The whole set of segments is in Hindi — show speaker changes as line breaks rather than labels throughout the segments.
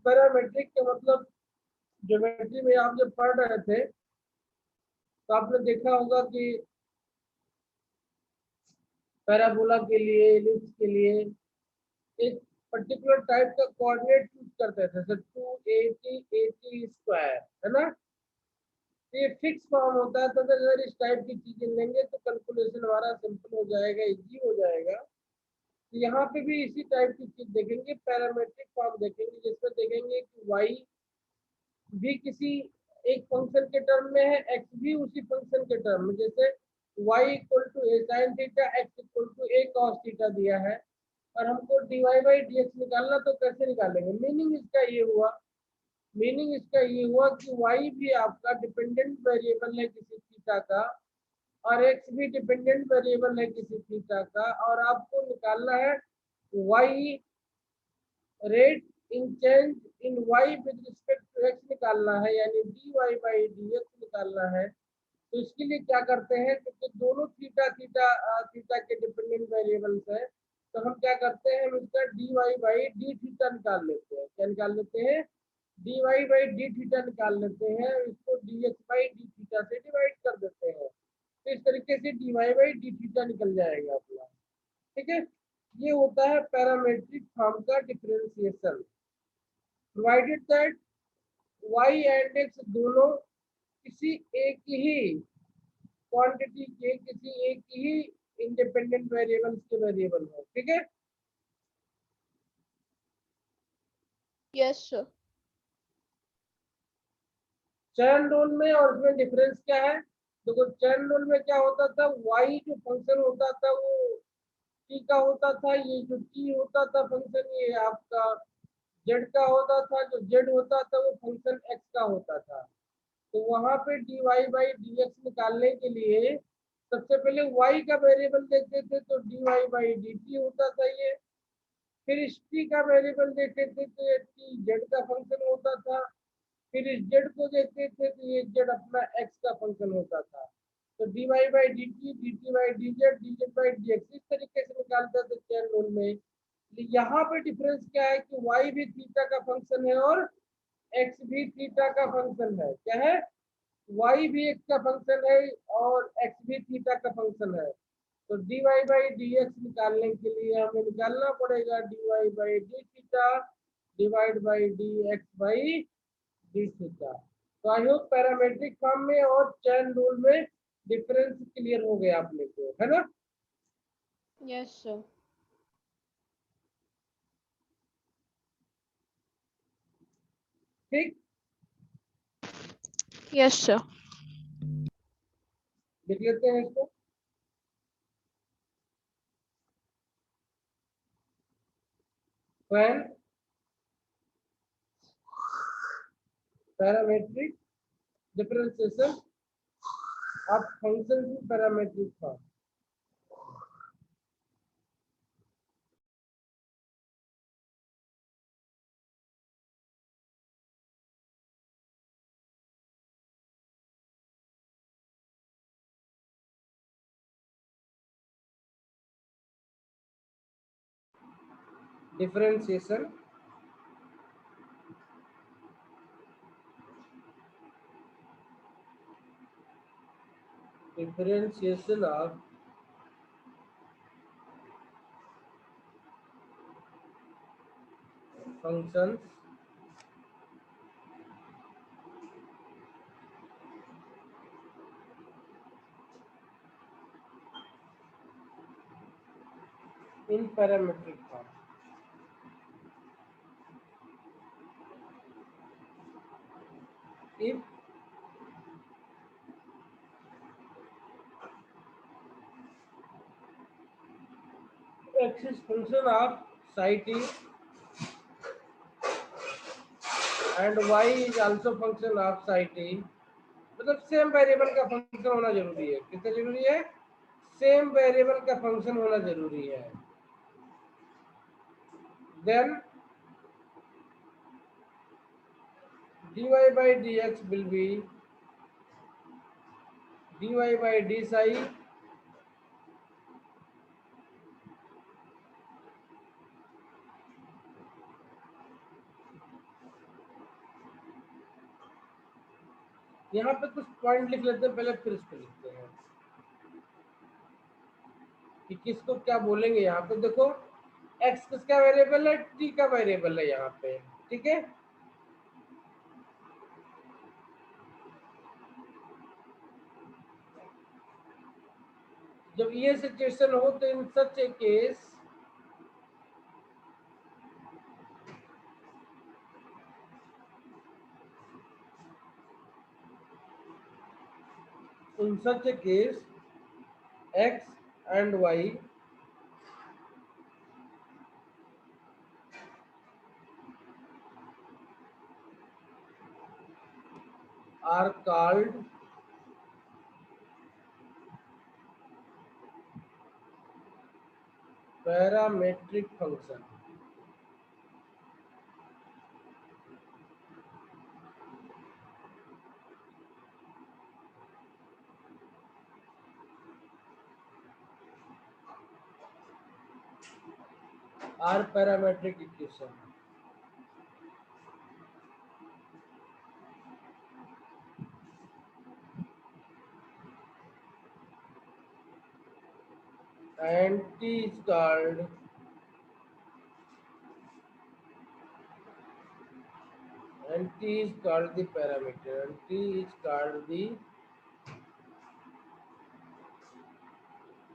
पैरामेट्रिक का मतलब ज्योमेट्री में आप जब पढ़ रहे थे तो आपने देखा होगा कि पैराबोला के लिए, एलिप्स के लिए एक पर्टिकुलर टाइप का कोऑर्डिनेट यूज करते थे, जैसे 280 स्क्वायर, है ना। तो ये फिक्स फॉर्म होता है, तो अगर इस टाइप की चीजें लेंगे तो कैलकुलेशन हमारा सिंपल हो जाएगा, इजी हो जाएगा। तो यहाँ पे भी इसी टाइप की चीज देखेंगे, पैरामेट्रिक फॉर्म देखेंगे, जिसमें देखेंगे कि वाई भी किसी एक फंक्शन के टर्म में है, एक्स भी उसी फंक्शन के टर्म में, जैसे y equal to a sine theta, x equal to a cos theta दिया है, और हमको dy बाई डी एक्स निकालना, तो कैसे निकालेंगे। मीनिंग इसका ये हुआ कि y भी आपका डिपेंडेंट वेरिएबल है किसी थीटा का, और x भी डिपेंडेंट वेरिएबल है किसी थीटा का, और आपको निकालना है y rate in change in y with respect to x निकालना है, यानी dy बाई डी एक्स निकालना है। तो इसके लिए क्या करते हैं, क्योंकि दोनों थीटा थीटा थीटा के डिपेंडेंट वेरिएबल्स है, तो हम क्या करते हैं, हम इसका dy बाई डी थीटा निकाल लेते हैं। क्या निकाल लेते हैं, dy बाई डी थीटा निकाल लेते हैं, इसको dx बाई डी थीटा से डिवाइड कर देते हैं, तो इस तरीके से dy बाई डी थीटा निकल जाएगा अपना। ठीक है, ये होता है पैरामेट्रिक फॉर्म का differentiation, provided that y and x दोनों किसी एक ही क्वांटिटी के, किसी एक ही इंडिपेंडेंट वेरिएबल्स के वेरिएबल हो। ठीक है,
यस सर।
चैन रूल में और इसमें डिफरेंस क्या है, देखो चैन रूल में क्या होता था, y जो फंक्शन होता था वो t का होता था, ये जो t होता था फंक्शन, ये आपका z का होता था, जो z होता था वो फंक्शन x का होता था। तो वहां पे dy बाई डी एक्स निकालने के लिए सबसे पहले y का वेरिएबल देखते थे, तो dy बाई डी टी होता था ये। फिर इस t का वेरिएबल देखते थे तो ये t z का फंक्शन होता था। फिर इस z को देखते थे तो ये z अपना x का फंक्शन होता था। तो dy by D T by D Z by D x, इस तरीके से निकालते थे चैन रूल में। यहाँ पे डिफरेंस क्या है कि y भी थीटा का फंक्शन है और x भी थीटा का फंक्शन है। क्या है, y भी x का फंक्शन है और x भी थीटा का फंक्शन है। तो dy बाई डी एक्स निकालने के लिए हमें निकालना पड़ेगा dy by d theta divide by D x by d theta. तो आई होप पैरामेट्रिक फॉर्म में और चैन रूल में डिफरेंस क्लियर हो गया आपने को, है ना।
Yes sir.
ठीक,
यस सर।
लिख लेते हैं इसको। when parametric differentiation of functions in parametric form, differentiation of functions in parametric form. If x is function of psi t and y is also function of psi t, मतलब सेम वेरिएबल का फंक्शन होना जरूरी है। कितना जरूरी है, सेम वेरिएबल का फंक्शन होना जरूरी है। Then dy by dx will be dy by d psi यहाँ पे कुछ पॉइंट लिख लेते हैं पहले, फिर इसको लिखते हैं कि किसको क्या बोलेंगे। यहाँ पे देखो एक्स किसका वेरिएबल है, टी का वेरिएबल है यहाँ पे, ठीक है। जब ये सिचुएशन हो तो इन सच ए case in such a case x and y are called parametric function. Are parametric equation. And t is called the parameter, and t is called the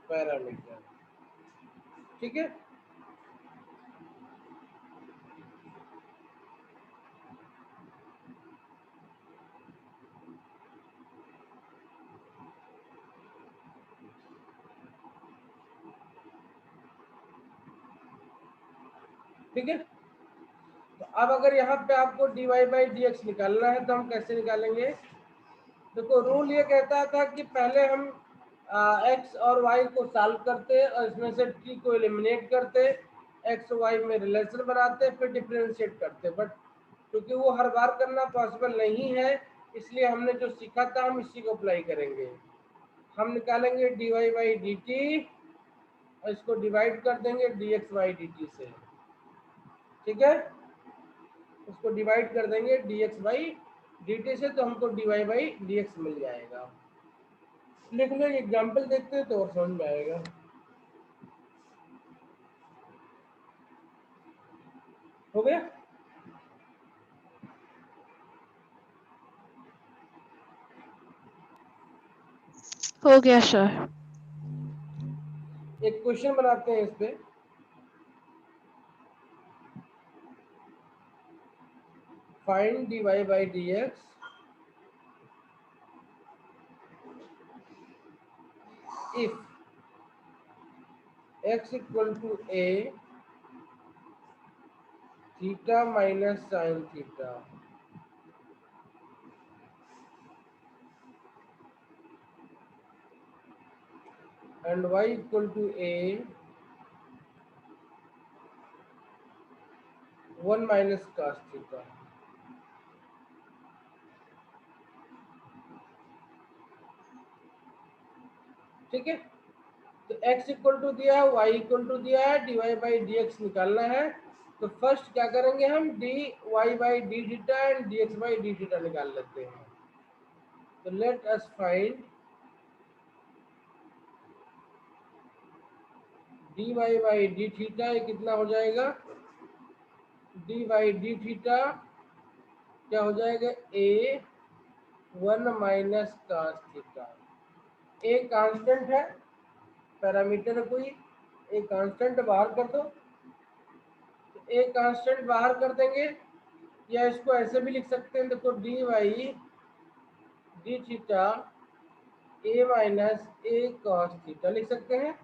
parameter, ठीक है। ठीक है, तो अब अगर यहाँ पे आपको dy बाई डी एक्स निकालना है तो हम कैसे निकालेंगे। देखो रूल ये कहता था कि पहले हम x और y को सॉल्व करते और इसमें से t को एलिमिनेट करते, x और y में रिलेशन बनाते, फिर डिफरेंशिएट करते। बट क्योंकि वो हर बार करना पॉसिबल नहीं है, इसलिए हमने जो सीखा था हम इसी को अप्लाई करेंगे। हम निकालेंगे dy बाई डी टी और इसको डिवाइड कर देंगे dx बाई डी टी से, ठीक है। उसको डिवाइड कर देंगे dx बाई डी टी से, तो हमको dy बाई डी एक्स मिल जाएगा। लिख लो, एग्जाम्पल देखते हैं तो और समझ में आएगा। हो गया।
हो गया सर।
एक क्वेश्चन बनाते हैं इस पे। Find dy by D x if x equal to a theta minus sin theta and y equal to a 1 minus cos theta। ठीक है, तो x इक्वल टू दिया है, y इक्वल टू दिया है, dy बाई डी एक्स निकालना है। तो फर्स्ट क्या करेंगे हम, dy by d theta and dx by d theta निकाल लेते हैं। तो let us find dy by d theta, ये कितना हो जाएगा, डी बाई डी थीटा क्या हो जाएगा, a 1 minus cos theta. a constant है, पैरामीटर है कोई, एक कांस्टेंट बाहर कर दो, तो एक कांस्टेंट बाहर कर देंगे, या इसको ऐसे भी लिख सकते हैं, देखो d y d theta a minus a cos theta लिख सकते हैं।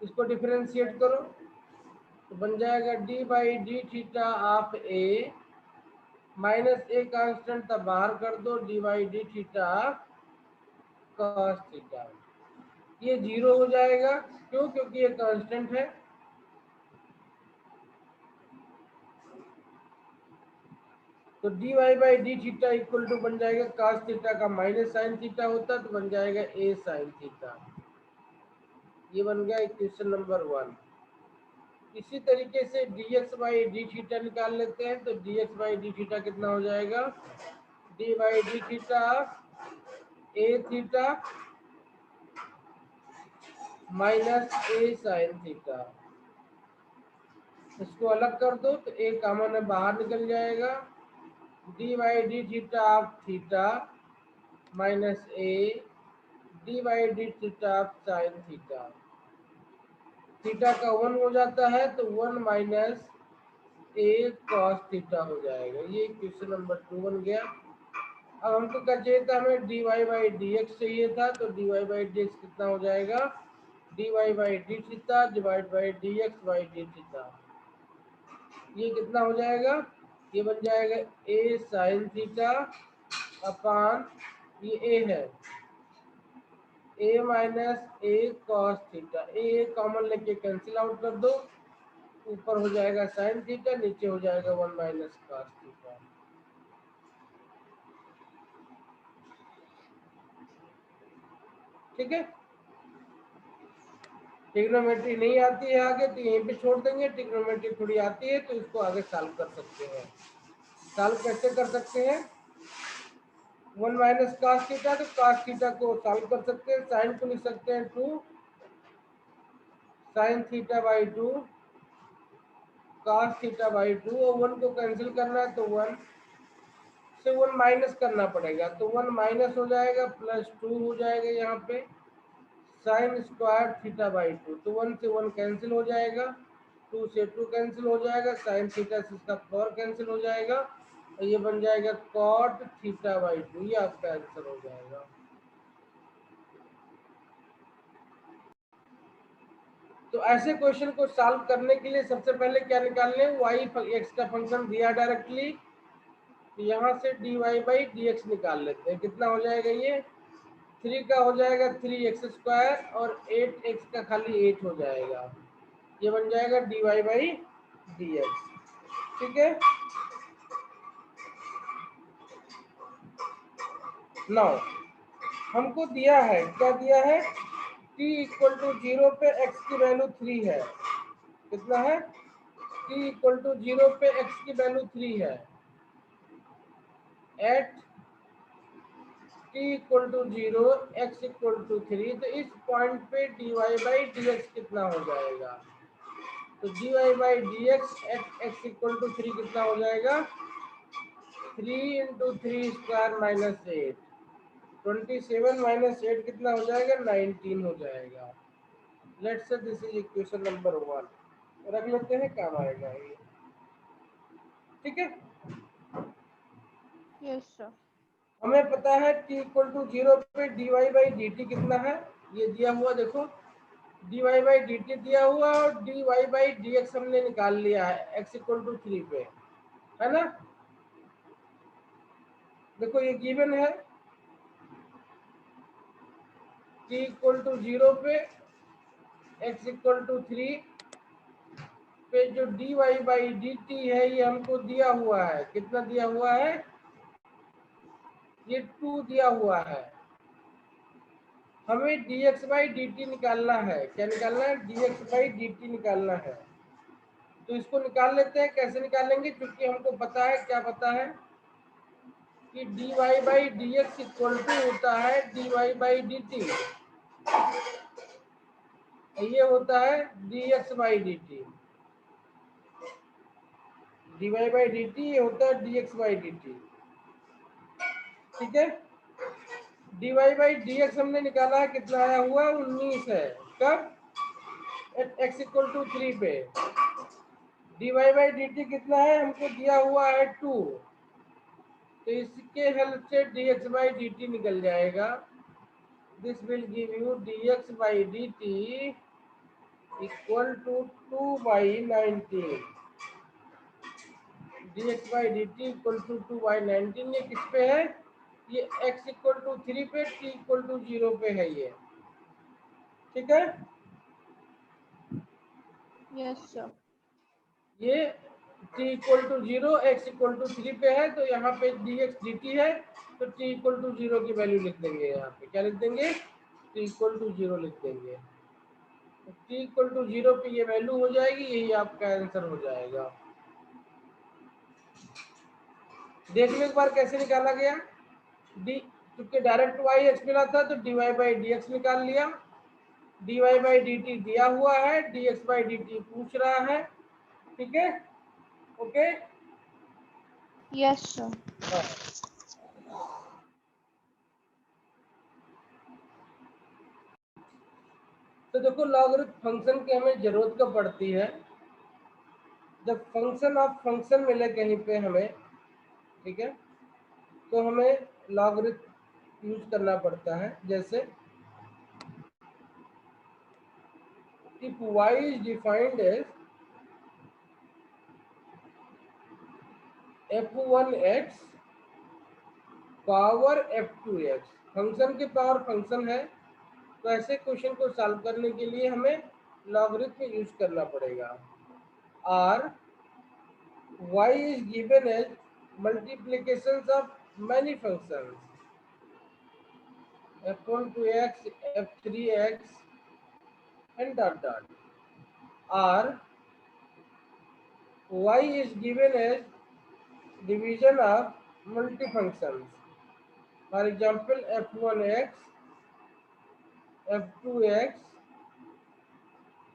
इसको डिफरेंशिएट करो तो बन जाएगा d by d theta of a minus a constant तब बाहर कर दो, d by d theta cos theta. ये जीरो हो जाएगा, क्यों, क्योंकि ये कांस्टेंट है। तो d Y by d theta equal to बन जाएगा cos थीटा का माइनस साइन थीटा होता तो बन जाएगा a साइन थीटा। ये बन गया इक्वेशन नंबर 1। इसी तरीके से dx बाई डी थीटा निकाल लेते हैं, तो dx बाई डी थीटा कितना हो जाएगा, d by d theta A theta minus A sine theta. इसको अलग कर दो तो ए कॉमन है, बाहर निकल जाएगा। D by d theta of theta minus A D by d theta of sine theta. Theta का 1 हो जाता है तो 1 माइनस ए कॉस थीटा हो जाएगा। ये क्वेश्चन नंबर 2 बन गया। अब हमको क्या चाहिए था, हमें d Y by D x चाहिए था, तो d Y by D x कितना हो जाएगा, d Y by d theta divide by D x by d theta. ये कितना हो जाएगा, ये बन जाएगा ए साइन थीटा अपान ये ए है ए minus a cos theta. A common लेके कैंसिल आउट कर दो, ऊपर हो जाएगा साइन थीटा, नीचे हो जाएगा 1 माइनस कॉस थीटा। ठीक है, ट्रिग्नोमेट्री नहीं आती है आगे तो यहीं पे छोड़ देंगे। ट्रिग्नोमेट्री थोड़ी आती है तो इसको आगे सॉल्व कर सकते हैं। सॉल्व कैसे कर सकते हैं, 1 माइनस कॉस थीटा, तो कॉस थीटा को सॉल्व कर सकते हैं। साइन को लिख सकते हैं 2 sine theta by 2 cos theta by 2, और 1 को कैंसिल करना है तो 1 से 1 माइनस करना पड़ेगा, तो 1 माइनस हो जाएगा प्लस 2 हो जाएगा यहाँ पे साइन स्क्वायर थीटा बाई 2। तो 1 से 1 कैंसिल हो जाएगा, 2 से 2 कैंसिल हो जाएगा, साइन थीटा से इसका 4 कैंसिल हो जाएगा, और ये बन जाएगा कॉट थीटा बाई 2। ये आपका आंसर हो जाएगा। तो ऐसे क्वेश्चन को सॉल्व करने के लिए सबसे पहले क्या निकाल लें, वाई एक्स का फंक्शन दिया डायरेक्टली, तो यहाँ से d Y by D x निकाल लेते हैं। कितना हो जाएगा, ये 3 का हो जाएगा 3x स्क्वायर और 8x का खाली 8 हो जाएगा। ये बन जाएगा d Y by D x. ठीक है, नाउ हमको दिया है, क्या दिया है, t इक्वल टू 0 पे x की वैल्यू 3 है। कितना है, t इक्वल टू 0 पे x की वैल्यू 3 है। At t equal to 0 x equal to 3, तो इस पॉइंट पे dy बाई dx कितना हो जाएगा, तो dy by dx at x equal to 3 कितना हो जाएगा, 3 इंटू 3 स्क्वायर माइनस 8, 27 माइनस 8 कितना हो जाएगा, 19 हो जाएगा। Let's say this is equation number 1, रख लेते हैं, काम आएगा ये। ठीक है,
Yes, sir.
हमें पता है t इक्वल टू 0 पे dy बाई dt कितना है, ये दिया हुआ देखो, dy बाई dt दिया हुआ और dy बाई dx हमने निकाल लिया है x इक्वल टू 3 पे, है ना। देखो ये गिवन है, t इक्वल टू 0 पे x इक्वल टू 3 पे जो dy बाई dt है ये हमको दिया हुआ है। कितना दिया हुआ है, ये 2 दिया हुआ है। हमें dx बाई dt निकालना है। क्या निकालना है, dx बाई dt निकालना है। तो इसको निकाल लेते हैं। कैसे निकालेंगे, क्योंकि हमको पता है, क्या पता है कि dy by dx equal to होता है dy बाई dt, ये होता है dx by dt, dy by dt ये होता है dx बाई dt। ठीक है, dy बाई dx हमने निकाला है, कितना आया हुआ, 19 है। कब, एट x इक्वल टू 3 पे। dy बाई dt कितना है, हमको दिया हुआ है 2, तो इसके हेल्प से dx बाई dt निकल जाएगा। This will give you dx by dt equal to 2 by 19। dx by dt equal to 2 by 19। ये किस पे है, ये x इक्वल टू 3 पे, t इक्वल टू 0 पे है ये। ठीक है,
Yes, sir.
ये t equal to 0 x equal to 3 पे है, तो यहाँ पे dx dt है, तो t इक्वल टू 0 की वैल्यू लिख देंगे। यहाँ पे क्या लिख देंगे, t इक्वल टू 0 लिख देंगे। तो t इक्वल टू 0 पे ये वैल्यू हो जाएगी, यही आपका आंसर हो जाएगा। देख लो एक बार कैसे निकाला गया। डी, क्योंकि डायरेक्ट वाई एक्स मिला था तो dy बाई डी एक्स निकाल लिया, dy बाई डी टी दिया हुआ है, dx बाई डी टी पूछ रहा है, ठीक है, ओके।
Yes, sir.
हाँ, तो देखो लॉगरिथम फंक्शन की हमें जरूरत कब पड़ती है, जब फंक्शन ऑफ फंक्शन मिले कहीं पे हमें, ठीक है, तो हमें लॉगरिथम यूज करना पड़ता है। जैसे if y is defined as f1x power f2x, function की पावर फंक्शन है, तो ऐसे क्वेश्चन को सॉल्व करने के लिए हमें लॉगरिथम यूज करना पड़ेगा। और y is given as multiplications of many functions f1 to x, f3x and dot dot, or y is given as division of multifunctions, for example f1x, f2x,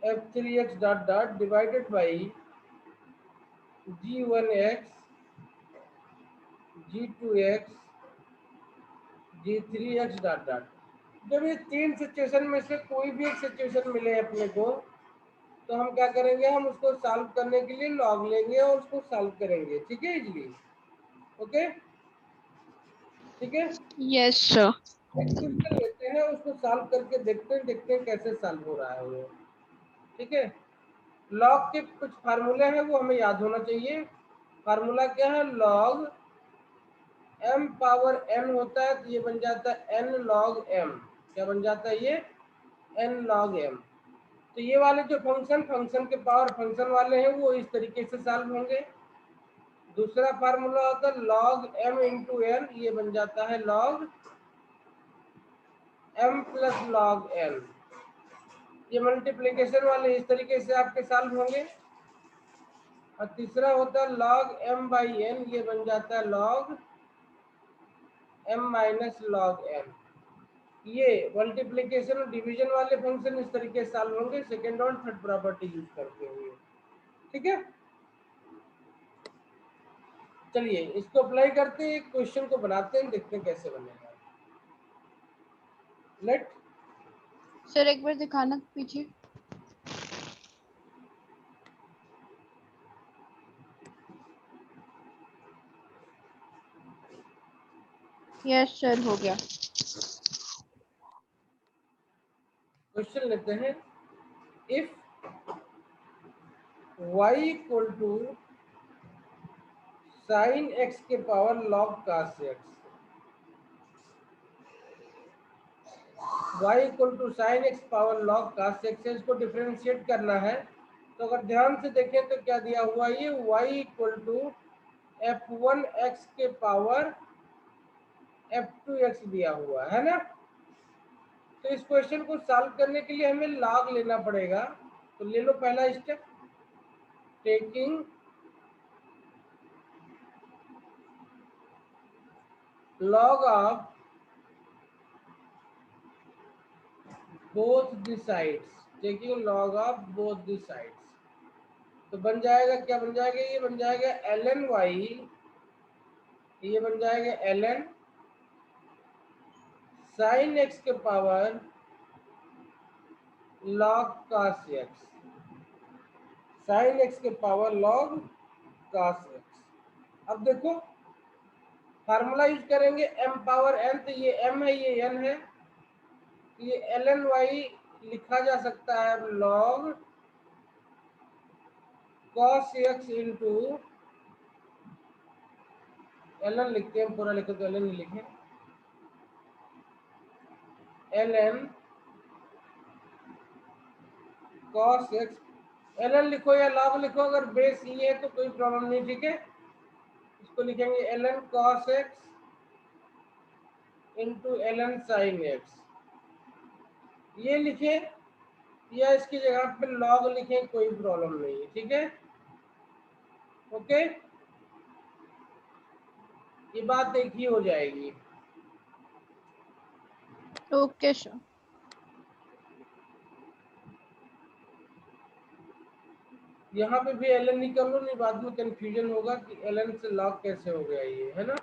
f3x dot dot divided by g1x, g2x, g3x dot dot. जब ये तीन सिचुएशन में से कोई भी एक सिचुएशन मिले अपने को, तो हम क्या करेंगे, हम उसको सॉल्व करने के लिए लॉग लेंगे और उसको सॉल्व करेंगे, ठीक है, इजली, ओके, ठीक है।
Yes, sir.
एक्सक्यूशन लेते हैं, उसको सॉल्व करके देखते हैं कैसे सॉल्व हो रहा है वो, ठीक है। लॉग के कुछ फार्मूले हैं वो हमें याद होना चाहिए। फार्मूला क्या है, लॉग m पावर n होता है, तो ये बन जाता है n log m, क्या बन जाता है ये, n log m। तो ये वाले जो फंक्शन के पावर फंक्शन वाले हैं वो इस तरीके से सॉल्व होंगे। दूसरा फार्मूला होता है log m इंटू n, ये बन जाता है log m plus log n। ये मल्टीप्लीकेशन वाले इस तरीके से आपके सॉल्व होंगे। और तीसरा होता है log m बाई n, ये बन जाता है log m minus log n। ये मल्टीप्लीकेशन और डिवीजन वाले फंक्शन इस तरीके से सॉल्व होंगे सेकंड और थर्ड प्रॉपर्टी यूज करते हुए, ठीक है। चलिए इसको अप्लाई करते हैं, क्वेश्चन को बनाते हैं, देखते हैं कैसे बनेगा। लेट
सर एक बार दिखाना पीछे। यस सर, हो गया।
क्वेश्चन लेते हैं, if y equal to sine x के power log cos x, y equal to sine x power log cos x है, इसको डिफरेंशिएट करना है। तो अगर ध्यान से देखें तो क्या दिया हुआ है, ये y इक्वल टू f1x के पावर f2x दिया हुआ है ना। तो इस क्वेश्चन को सॉल्व करने के लिए हमें लॉग लेना पड़ेगा। तो ले लो पहला step, taking log of both the sides, taking log of both the sides. तो बन जाएगा, क्या बन जाएगा, ये बन जाएगा ln y, ये बन जाएगा ln साइन x के power log cos x, sine x के पावर log cos x। अब देखो फार्मूला यूज करेंगे m पावर n, तो ये m है ये n है, ये ln y लिखा जा सकता है log cos x into, ln लिखते हैं, पूरा लिखो तो ln नहीं लिखे, ln cos x, ln लिखो या log लिखो, अगर बेस ये है तो कोई प्रॉब्लम नहीं, ठीक है। इसको लिखेंगे ln cos x into ln sin x, ये लिखे या इसकी जगह पे log लिखें, कोई प्रॉब्लम नहीं है, ठीक है, ओके, ये बात एक ही हो जाएगी।
Okay, sure.
यहाँ पे भी ln निकाल लो, नहीं बाद में कंफ्यूजन होगा कि ln से log कैसे हो गया, ये है ना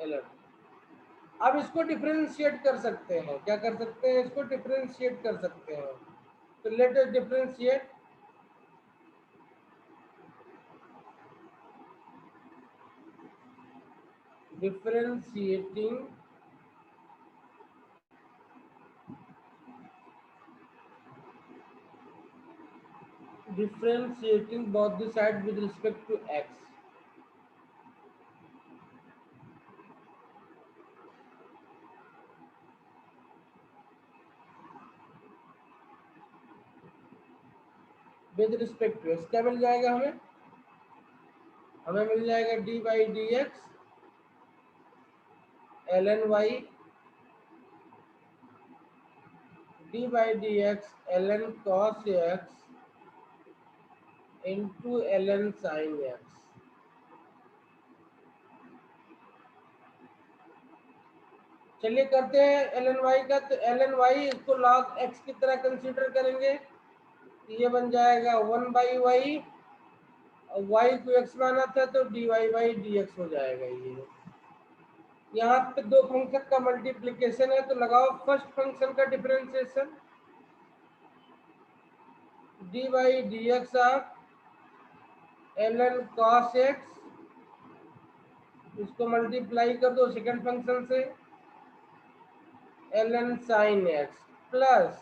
ln। अब इसको डिफरेंशिएट कर सकते हैं, क्या कर सकते हैं, इसको डिफरेंशिएट कर सकते हैं। तो let us differentiate. Differentiating both the sides with respect to x। With respect to x क्या मिल जाएगा हमें, हमें मिल जाएगा d by D x l n y, d by D x l n cos x into l n sine x. चलिए करते हैं एल एन वाई का। तो एल एन वाई इसको लॉग एक्स की तरह कंसीडर करेंगे, तो ये बन जाएगा 1 बाई वाई, और वाई को एक्स माना था तो d Y by D x हो जाएगा। ये यहाँ पे दो फंक्शन का मल्टीप्लीकेशन है, तो लगाओ फर्स्ट फंक्शन का differentiation, d by D x of l n cos x, इसको मल्टीप्लाई कर दो सेकंड फंक्शन से l n sine x, plus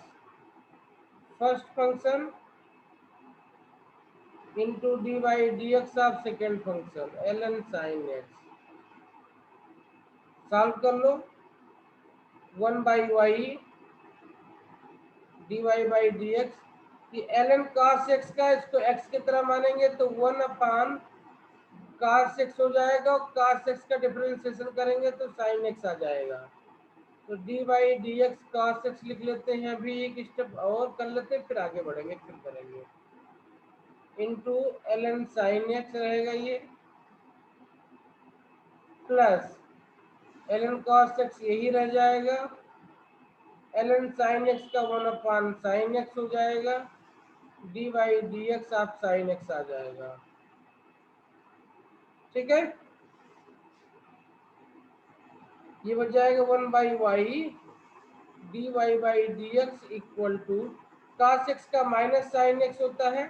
first function into d by D x of second function l n sine x. Solve कर लो, 1 by y d Y by D x, ये एल एन कॉस एक्स का इसको एक्स की तरह मानेंगे तो 1 अपान cos x हो जाएगा, और cos x का डिफरेंशिएशन करेंगे तो sin x आ जाएगा। तो d by D x cos x लिख लेते हैं, अभी एक स्टेप और कर लेते हैं, फिर आगे बढ़ेंगे, फिर करेंगे into l n sine x रहेगा ये, plus l n cos x यही रह जाएगा, एल एन साइन एक्स का 1 अपान साइन एक्स हो जाएगा, डी बाई डी एक्स आप साइन एक्स आ जाएगा। ठीक है, ये बच जाएगा 1 by y d Y by D x equal to cos x का माइनस साइन एक्स होता है,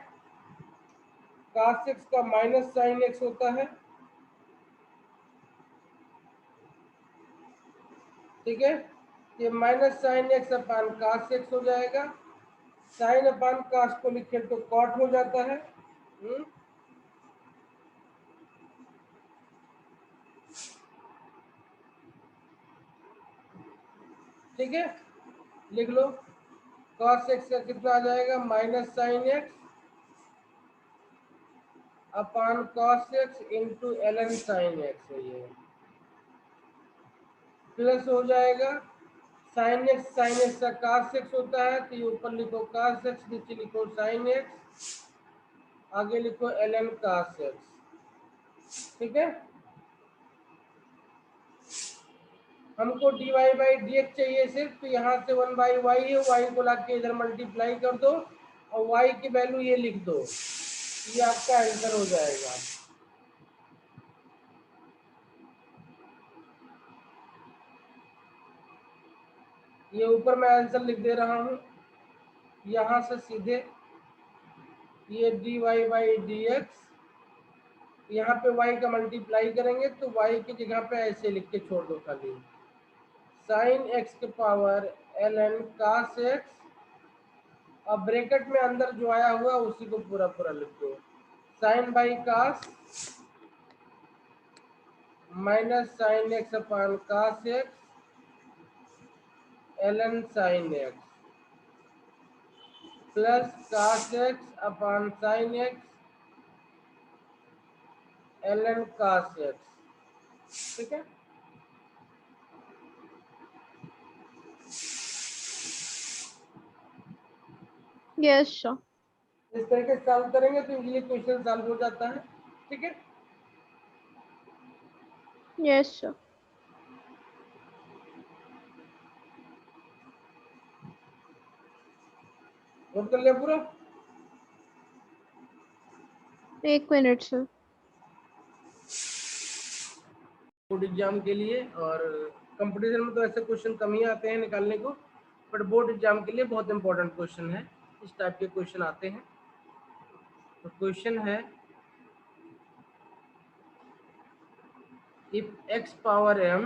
cos x का माइनस साइन एक्स होता है। ठीक है, ये minus sine x upon cos x हो जाएगा, साइन अपान cos को लिखे तो cot हो जाता है। ठीक है, लिख लो cos x का कितना आ जाएगा, minus sine x upon cos x into l n sine x है ये, प्लस हो जाएगा साइन एक्स का cos x होता है, तो ये ऊपर लिखो cos x, नीचे लिखो साइन एक्स, आगे लिखो एल एन cos x। ठीक है, हमको d Y by D x चाहिए सिर्फ, तो यहाँ से 1 बाई वाई है, वाई को ला के इधर मल्टीप्लाई कर दो और वाई की वैल्यू ये लिख दो, ये आपका आंसर हो जाएगा। ये ऊपर मैं आंसर लिख दे रहा हूँ, यहाँ से सीधे ये D Y by D x, यहाँ पे y का मल्टीप्लाई करेंगे तो y की जगह पे ऐसे लिख के छोड़ दो खाली, साइन x के power L n cos x, और ब्रैकेट में अंदर जो आया हुआ उसी को पूरा पूरा लिख दो, sine by cos minus sine x upon cos x l n sine x, plus cos x upon sine x l n cos x. ठीक है,
Yes, sure.
इस तरीके से सॉल्व करेंगे तो ये क्वेश्चन सॉल्व हो जाता है। ठीक है,
Yes, sure.
नोट कर लिया पूरा?
एक मिनट सर।
बोर्ड एग्जाम के लिए, और कंपटीशन में तो ऐसे क्वेश्चन कम ही आते हैं निकालने को, बट बोर्ड एग्जाम के लिए बहुत इंपॉर्टेंट क्वेश्चन है, इस टाइप के क्वेश्चन आते हैं। तो क्वेश्चन है, if x power m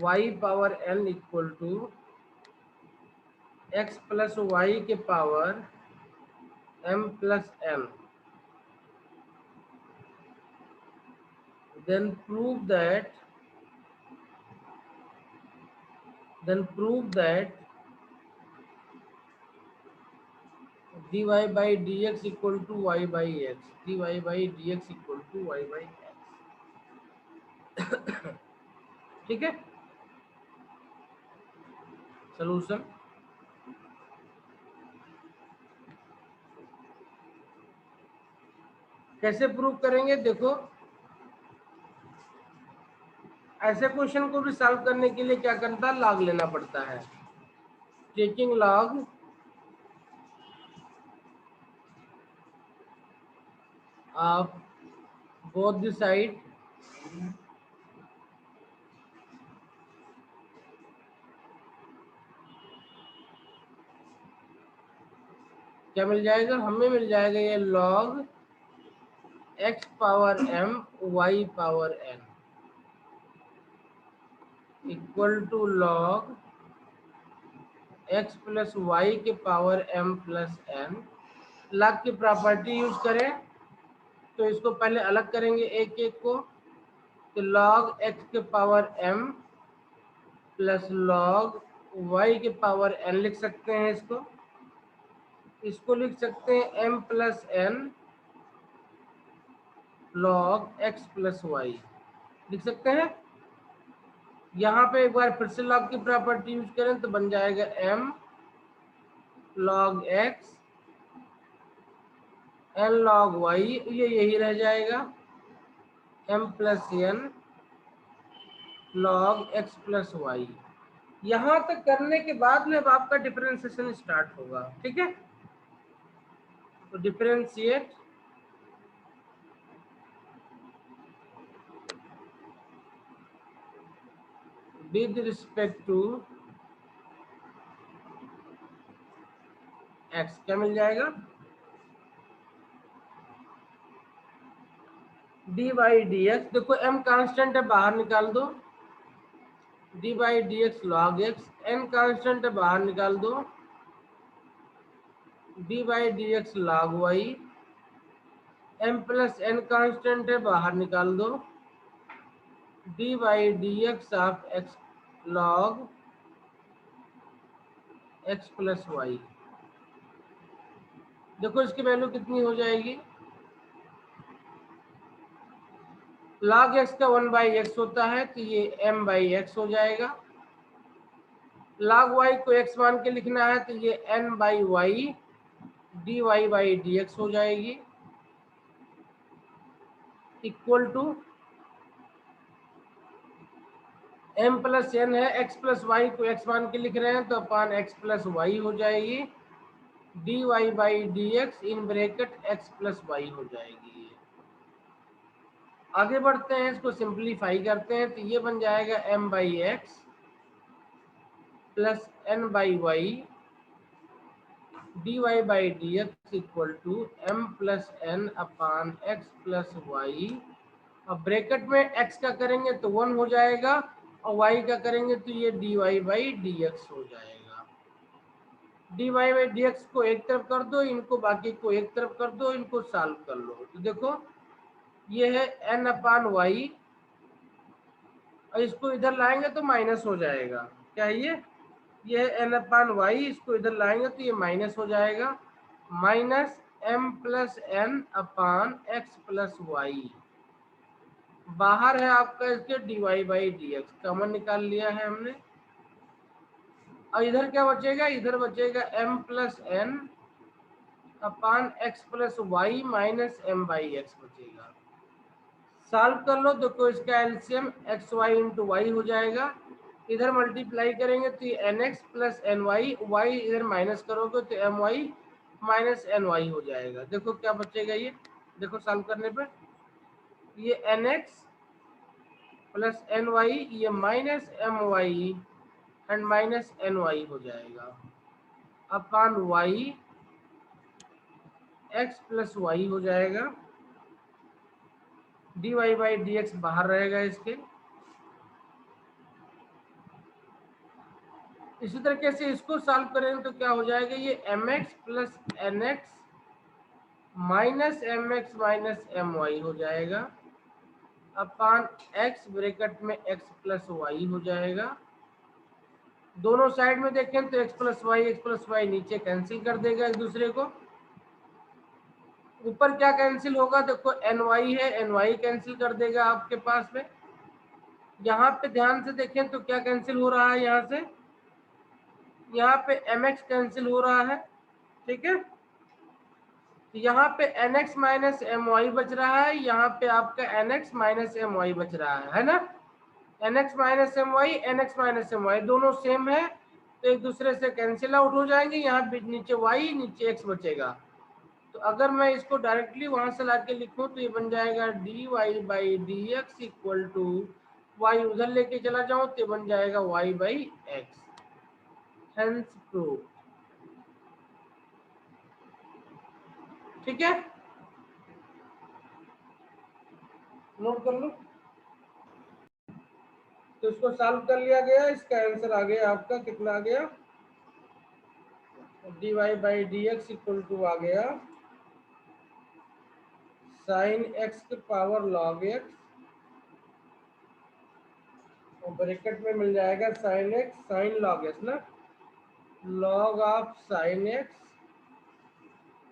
y power n equal to x plus y के power m plus n, then prove that dy by dx equal to y by x, dy by dx equal to y by x। ठीक है, सॉल्यूशन कैसे प्रूव करेंगे? देखो, ऐसे क्वेश्चन को भी सॉल्व करने के लिए क्या करता है, लॉग लेना पड़ता है। Taking log of both the side क्या मिल जाएगा? हमें मिल जाएगा ये log x power m y power n equal to log x plus y के power m plus n। Log की प्रॉपर्टी यूज करें तो इसको पहले अलग करेंगे एक एक को, तो log x के power m plus log y के पावर n लिख सकते हैं। इसको लिख सकते हैं m plus n log x plus y लिख सकते हैं। यहाँ पे एक बार फिर से लॉग की प्रॉपर्टी यूज करें तो बन जाएगा m log x n log y, ये यही रह जाएगा m plus n log x plus y। यहाँ तक करने के बाद में अब आपका डिफरेंशिएशन स्टार्ट होगा। ठीक है, तो differentiate with respect to x, क्या मिल जाएगा? डी बाई डी एक्स, देखो m कांस्टेंट है, बाहर निकाल दो, d by D x log x, n constant है, बाहर निकाल दो, d by D x log y, m plus n constant है, बाहर निकाल दो, d by D x of x log x plus y. देखो इसकी वैल्यू कितनी हो जाएगी? log x का 1 बाई एक्स होता है तो ये m बाई एक्स हो जाएगा। log y को x मान के लिखना है तो ये n by y d Y by D x हो जाएगी, equal to m plus n है, x प्लस वाई को x मान के लिख रहे हैं तो अपान x प्लस वाई हो जाएगी, d Y by D x in bracket x plus y हो जाएगी। आगे बढ़ते हैं, इसको सिंप्लीफाई करते हैं तो ये बन जाएगा m by x plus n by y d Y by D x equal to m plus n upon x plus y. अब ब्रैकेट में x का करेंगे तो 1 हो जाएगा और y का करेंगे तो ये D Y by D x हो जाएगा। D Y by D x को एक तरफ कर दो, इनको बाकी को एक तरफ कर दो, इनको सॉल्व कर लो तो देखो ये है n अपान वाई, और इसको इधर लाएंगे तो माइनस हो जाएगा। क्या ये है n अपान वाई, इसको इधर लाएंगे तो ये माइनस हो जाएगा, minus m plus n upon x plus y. बाहर है आपका इसके d Y by D x, common निकाल लिया है हमने। और इधर क्या बचेगा? इधर बचेगा m plus n upon x plus y minus m by x बचेगा। सॉल्व कर लो, देखो इसका LCM x y into y हो जाएगा, इधर मल्टीप्लाई करेंगे तो ये nx प्लस ny, y इधर माइनस करोगे तो my माइनस ny हो जाएगा। देखो क्या बचेगा, ये देखो सॉल्व करने पे ये nx प्लस ny, ये minus my and minus ny हो जाएगा upon y, x plus y हो जाएगा, dy बाई dx बाहर रहेगा इसके। इसी तरीके से इसको सॉल्व करेंगे तो क्या हो जाएगा, ये mx plus nx minus mx minus my हो जाएगा अपॉन x ब्रैकेट में x प्लस y हो जाएगा। दोनों साइड में देखें तो x प्लस वाई नीचे कैंसिल कर देगा एक दूसरे को। ऊपर क्या कैंसिल होगा, देखो ny है, ny कैंसिल कर देगा आपके पास में। यहाँ पे ध्यान से देखें तो क्या कैंसिल हो रहा है, यहाँ से यहाँ पे mx कैंसिल हो रहा है, ठीक है। यहाँ पे nx माइनस my बच रहा है, यहाँ पे आपका nx माइनस my बच रहा है ना। nx माइनस my दोनों सेम है तो एक दूसरे से कैंसिल आउट हो जाएंगे। यहाँ नीचे y नीचे x बचेगा। तो अगर मैं इसको डायरेक्टली वहां से लाके लिखूं तो ये बन जाएगा dy by D x equal to y, उधर लेके चला जाऊं तो बन जाएगा y by x. Hence prove, ठीक है, नोट कर लो। तो इसको सॉल्व कर लिया गया, इसका आंसर आ गया आपका कितना आ गया, dy by D x equal to आ गया साइन एक्स की पावर लॉग एक्स, और ब्रैकेट में मिल जाएगा sine X sine log X ना, log of sine X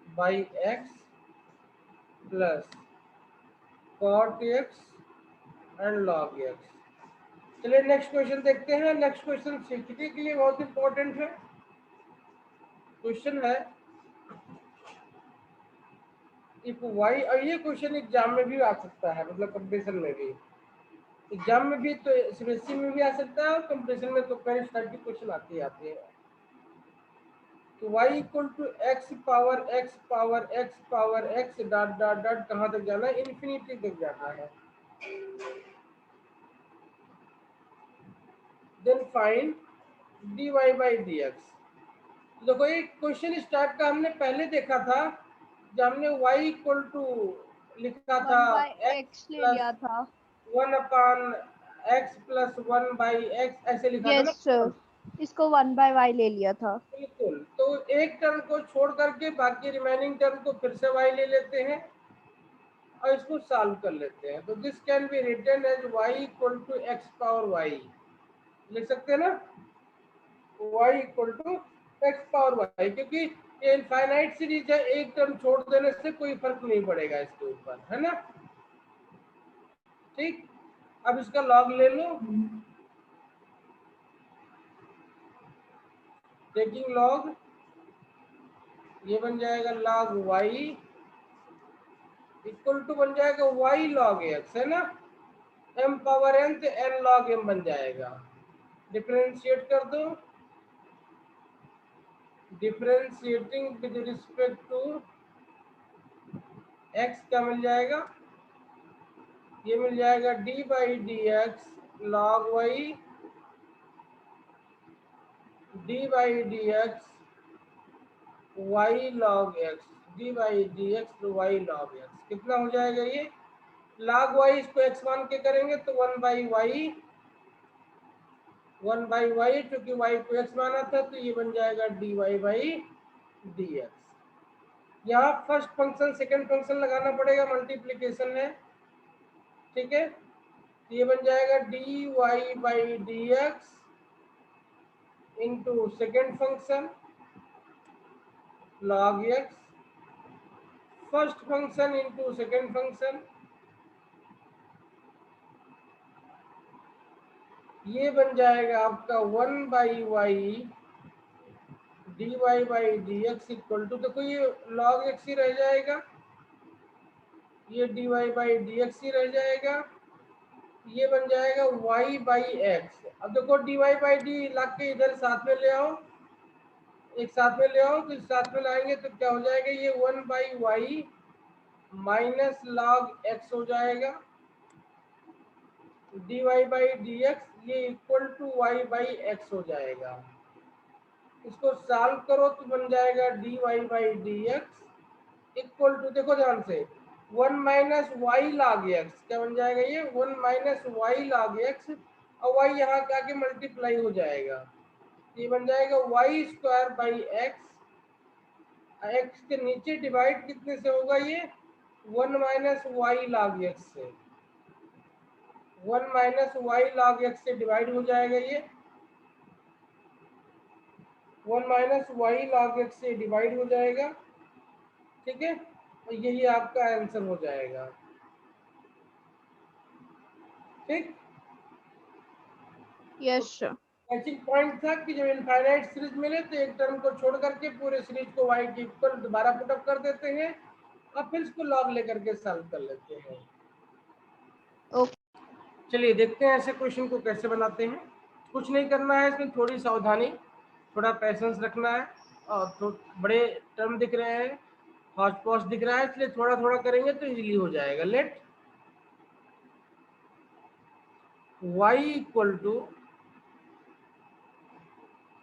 by x plus cot X and log X. चलिए नेक्स्ट क्वेश्चन देखते हैं। नेक्स्ट क्वेश्चन सीखने के लिए बहुत इंपॉर्टेंट है। क्वेश्चन है इफ वाई, और ये क्वेश्चन एग्जाम में भी आ सकता है, मतलब कंपटीशन में भी, एग्जाम में भी तो सीबीएसई में भी आ सकता है और कंपटीशन में तो पेरिस टाइप की क्वेश्चन आते हैं। तो y equal to x power x dot dot dot कहाँ तक जाना है, इन्फिनिटी तक जाना है। Then find dy by D x. देखो ये क्वेश्चन इस टाइप का हमने पहले देखा था जब हमने y इक्वल टू लिखा था
1/x ले लिया था।
1 upon x plus 1 by x ऐसे लिखा था
यस
ना।
सर, इसको 1/y ले लिया था।
बिल्कुल, तो एक टर्म को छोड़ करके बाकी रिमेनिंग टर्म को फिर से y ले लेते हैं और इसको सॉल्व कर लेते हैं। तो this can be written as y equal to x power y, लिख सकते हैं ना, y equal to x power y, क्योंकि ये इनफाइनाइट सीरीज है, एक टर्म छोड़ देने से कोई फर्क नहीं पड़ेगा इसके ऊपर, है ना। ठीक, अब इसका लॉग ले लो, टेकिंग लॉग, ये बन जाएगा लॉग y इक्वल टू बन जाएगा y लॉग x, है ना, m पावर n तो n लॉग m बन जाएगा। डिफरेंशिएट कर दो, differentiating with respect to x क्या मिल जाएगा, ये मिल जाएगा d by D x log y, d by D x y log x, d by D x y log x. कितना हो जाएगा ये, लॉग वाई इसको एक्स मान के करेंगे तो 1 बाई वाई, 1 बाई वाई, क्योंकि वाई को एक्स माना था तो ये बन जाएगा d Y by D x. यहाँ फर्स्ट फंक्शन सेकंड फंक्शन लगाना पड़ेगा, मल्टीप्लीकेशन है, ठीक है। ये बन जाएगा d Y by D x into second function log x, first function into second function, ये बन जाएगा आपका 1 by y d Y by D x equal to, देखो ये log x ही रह जाएगा, ये D Y by D X ही रह जाएगा ये बन जाएगा y बाई एक्स। अब देखो dy बाई डी ला के इधर साथ में ले आओ, एक साथ में ले आओ, तो साथ में लाएंगे तो क्या हो जाएगा, ये 1/y माइनस लॉग एक्स हो जाएगा, dy बाई डी एक्स ये equal to y by x हो जाएगा। इसको सॉल्व करो तो बन जाएगा dy by D x equal to, देखो ध्यान से, 1 माइनस वाई लॉग एक्स, क्या बन जाएगा ये 1 माइनस वाई लॉग एक्स, और y यहाँ आके मल्टीप्लाई हो जाएगा, ये बन जाएगा y square by x. X के नीचे डिवाइड कितने से होगा, ये 1 माइनस वाई लॉग एक्स से, 1 माइनस वाई लॉग एक्स से डिवाइड हो जाएगा, ये 1 माइनस वाई लॉग एक्स से डिवाइड हो जाएगा। ठीक है, और यही आपका आंसर हो जाएगा। ठीक,
यस सर।
मैचिंग पॉइंट था कि जब इनफाइनाइट सीरीज मिले तो एक टर्म को छोड़ करके पूरे सीरीज को y के इक्वल दोबारा पुटअप कर देते हैं और फिर इसको लॉग लेकर के सॉल्व कर लेते हैं।
ओके।
चलिए देखते हैं ऐसे क्वेश्चन को कैसे बनाते हैं। कुछ नहीं करना है इसमें, थोड़ी सावधानी, थोड़ा पैसेंस रखना है, और तो बड़े टर्म दिख रहे हैं, हॉच पॉच दिख रहा है, इसलिए थोड़ा थोड़ा करेंगे तो इजीली हो जाएगा। Let y equal to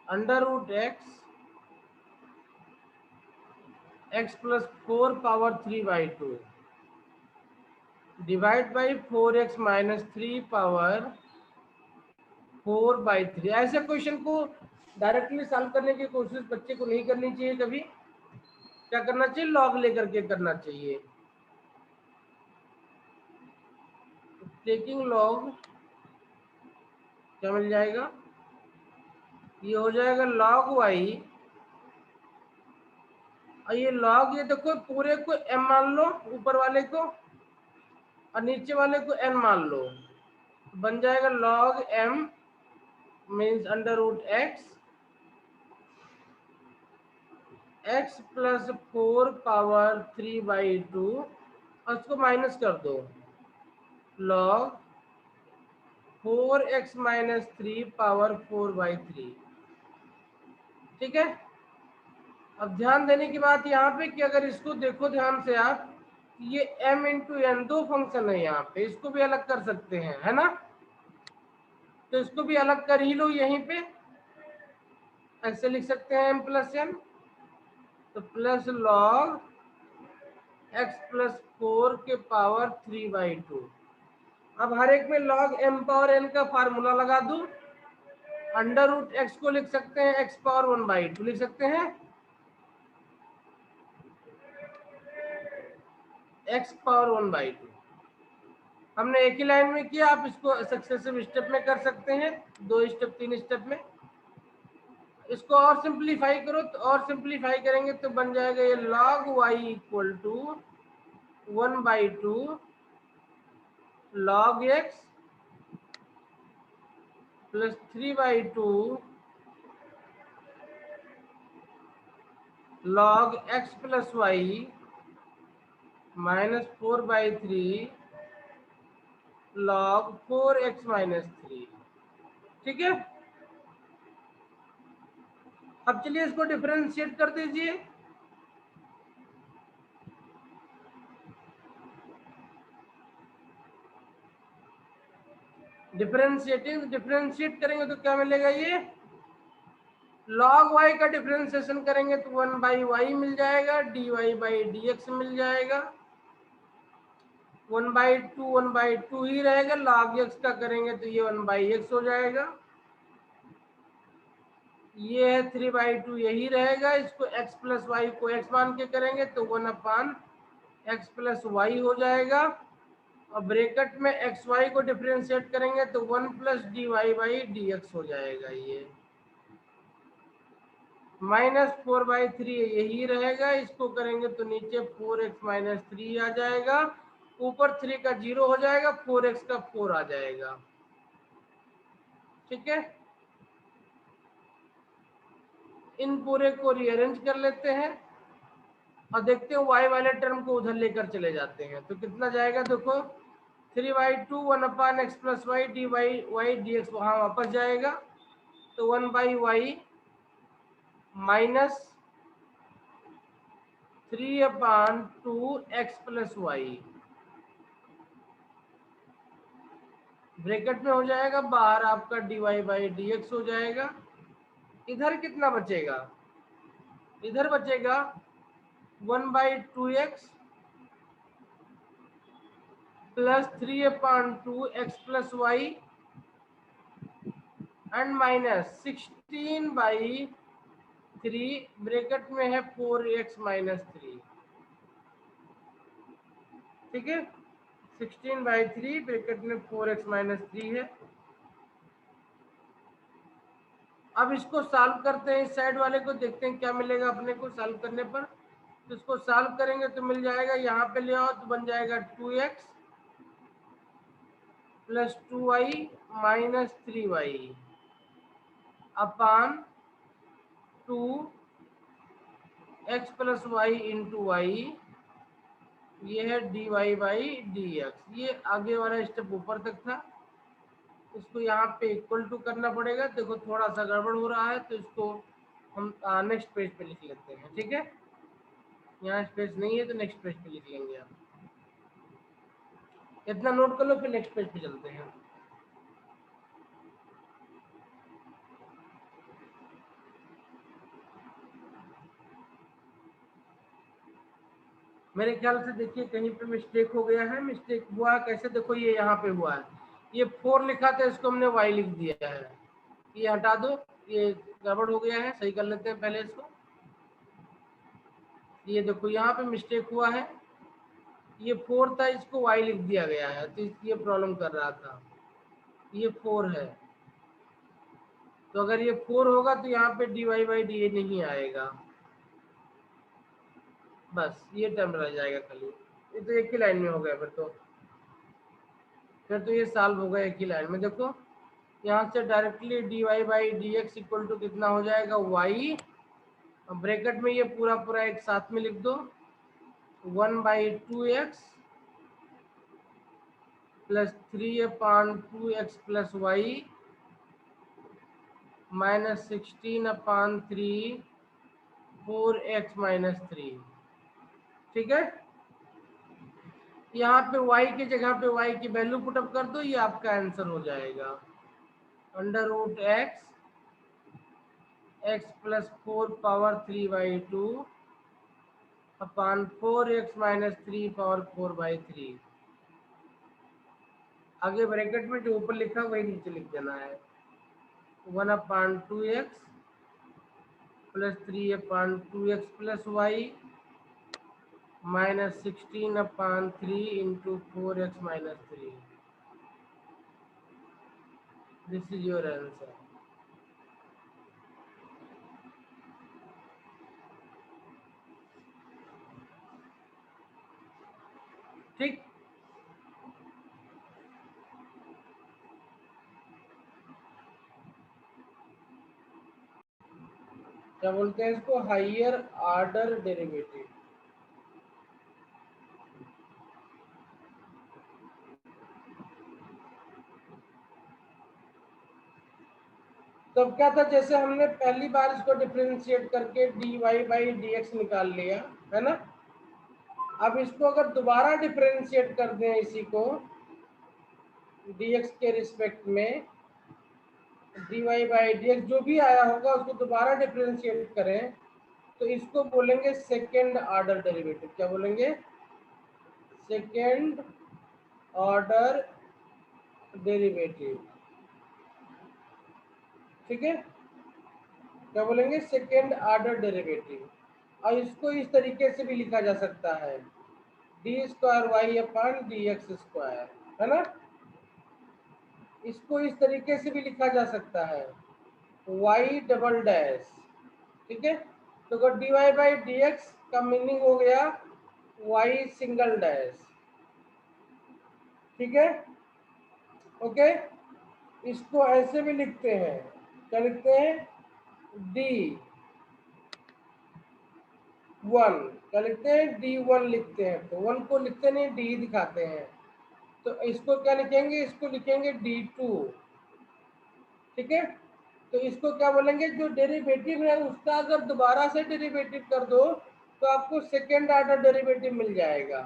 under root x plus 4 power 3/2 divide by 4x minus 3 power 4/3। ऐसे क्वेश्चन को डायरेक्टली सॉल्व करने की कोशिश बच्चे को नहीं करनी चाहिए, कभी क्या करना चाहिए, लॉग लेकर के करना चाहिए। टेकिंग लॉग क्या मिल जाएगा, ये हो जाएगा लॉग वाई, और ये लॉग, ये देखो पूरे को m मान लो, ऊपर वाले को, और नीचे वाले को n मान लो, बन जाएगा log m means under root x plus 4 power 3/2, और उसको माइनस कर दो, लॉग 4x माइनस 3 पावर 4/3। ठीक है, अब ध्यान देने की बात यहाँ पे कि अगर इसको देखो ध्यान से आप, ये m इंटू एन दो फंक्शन है यहाँ पे, इसको भी अलग कर सकते हैं, है ना, तो इसको भी अलग कर ही लो, यहीं पे ऐसे लिख सकते हैं m प्लस n, तो प्लस लॉग x प्लस 4 के पावर 3/2। अब हर एक में लॉग m पावर n का फार्मूला लगा दूं, अंडर रूट x को लिख सकते हैं x पावर 1/2 लिख सकते हैं, x पावर 1/2। हमने एक ही लाइन में किया, आप इसको सक्सेसिव स्टेप में कर सकते हैं, 2 स्टेप 3 स्टेप में। इसको और सिंप्लीफाई करो, तो और सिंप्लीफाई करेंगे तो बन जाएगा ये log y equal to 1/2 log x plus 3/2 log x plus y minus 4/3 log 4x minus 3। ठीक है, अब चलिए इसको डिफरेंशिएट कर दीजिए। डिफरेंशिएट करेंगे तो क्या मिलेगा, ये log y का डिफरेंशिएशन करेंगे तो 1/y मिल जाएगा, dy बाई dx मिल जाएगा, 1/2 ही रहेगा, log x का करेंगे तो ये 1/x हो जाएगा, ये है 3/2 यही रहेगा, इसको x प्लस वाई को x मान के करेंगे तो 1/x प्लस वाई हो जाएगा, और ब्रैकेट में एक्स वाई को डिफरेंशिएट करेंगे तो 1 plus d Y by D x हो जाएगा, ये माइनस 4/3 यही रहेगा, इसको करेंगे तो नीचे 4x माइनस 3 आ जाएगा, ऊपर 3 का 0 हो जाएगा, 4x का 4 आ जाएगा। ठीक है, इन पूरे को रीअरेंज कर लेते हैं और देखते हैं y वाले टर्म को उधर लेकर चले जाते हैं तो कितना जाएगा, देखो 3/2 1/x plus y dy y dx वहां वापस जाएगा, तो 1/y minus 3/2x plus Y bracket में हो जाएगा, बाहर आपका dy बाई dx हो जाएगा। इधर कितना बचेगा, इधर बचेगा 1/2x plus 3/2x plus y and minus 16/3 bracket में है 4x माइनस 3। ठीक है, 16/3 ब्रैकेट में 4x माइनस 3 है। अब इसको सॉल्व करते हैं, इस साइड वाले को देखते हैं क्या मिलेगा अपने को सॉल्व करने पर। तो इसको सॉल्व करेंगे तो मिल जाएगा, यहाँ पे ले आओ तो बन जाएगा 2x plus 2y minus 3y upon 2x plus y into y, ये है dy बाई dx। ये आगे वाला स्टेप ऊपर तक था, इसको यहाँ पे इक्वल टू करना पड़ेगा। देखो थोड़ा सा गड़बड़ हो रहा है, तो इसको हम नेक्स्ट पेज पे लिख लेते हैं। ठीक है, यहाँ स्पेस नहीं है तो नेक्स्ट पेज पे लिख लेंगे। आप इतना नोट कर लो, फिर नेक्स्ट पेज पे चलते हैं। मेरे ख्याल से देखिए कहीं पे मिस्टेक हो गया है। मिस्टेक हुआ कैसे, देखो ये यहाँ पे हुआ है, ये 4 लिखा था, इसको हमने y लिख दिया है। ये हटा दो, ये गड़बड़ हो गया है, सही कर लेते हैं पहले इसको। ये देखो यहाँ पे मिस्टेक हुआ है, ये 4 था, इसको y लिख दिया गया है, तो ये प्रॉब्लम कर रहा था। ये 4 है, तो अगर ये 4 होगा तो यहाँ पे dy बाई डी नहीं आएगा, बस ये टर्म रह जाएगा खाली। ये तो एक ही लाइन में हो गया, फिर तो ये सॉल्व होगा एक ही लाइन में। देखो यहाँ से directly dy by D x equal to कितना हो जाएगा y, ब्रैकेट में ये पूरा पूरा एक साथ में लिख दो, 1/2x plus 3/2x plus y minus 16/3 4x minus 3। ठीक है, यहाँ पे y की जगह पे y की वैल्यू पुटअप कर दो, ये आपका आंसर हो जाएगा under root x plus 4 power 3/2 upon 4x minus 3 power 4/3। आगे ब्रैकेट में जो ऊपर लिखा वही नीचे लिख देना है, 1/2x plus 3/2x plus y minus 16/3 into 4x minus 3। This is your answer. ठीक, क्या बोलते हैं इसको, हायर ऑर्डर डेरिवेटिव। तो क्या था, जैसे हमने पहली बार इसको डिफरेंशिएट करके dy बाई dx निकाल लिया है ना, अब इसको अगर दोबारा डिफरेंशिएट कर दें इसी को dx के रिस्पेक्ट में, dy बाई dx जो भी आया होगा उसको दोबारा डिफरेंशिएट करें, तो इसको बोलेंगे सेकेंड ऑर्डर डेरिवेटिव। क्या बोलेंगे, सेकेंड ऑर्डर डेरिवेटिव। ठीक है, क्या बोलेंगे, सेकेंड ऑर्डर डेरिवेटिव। और इसको इस तरीके से भी लिखा जा सकता है, D square Y upon D x square, है ना। इसको इस तरीके से भी लिखा जा सकता है, वाई डबल डैश। ठीक है, तो अगर d Y by D x का मीनिंग हो गया वाई सिंगल डैश। ठीक है, ओके। इसको ऐसे भी लिखते हैं, क्या लिखते हैं, D1, क्या लिखते हैं, D1 लिखते हैं। तो 1 को लिखते नहीं, D दिखाते हैं, तो इसको क्या लिखेंगे, इसको लिखेंगे d2, ठीक है। तो इसको क्या बोलेंगे, जो डेरिवेटिव है उसका अगर दोबारा से डेरिवेटिव कर दो तो आपको सेकेंड ऑर्डर डेरिवेटिव मिल जाएगा।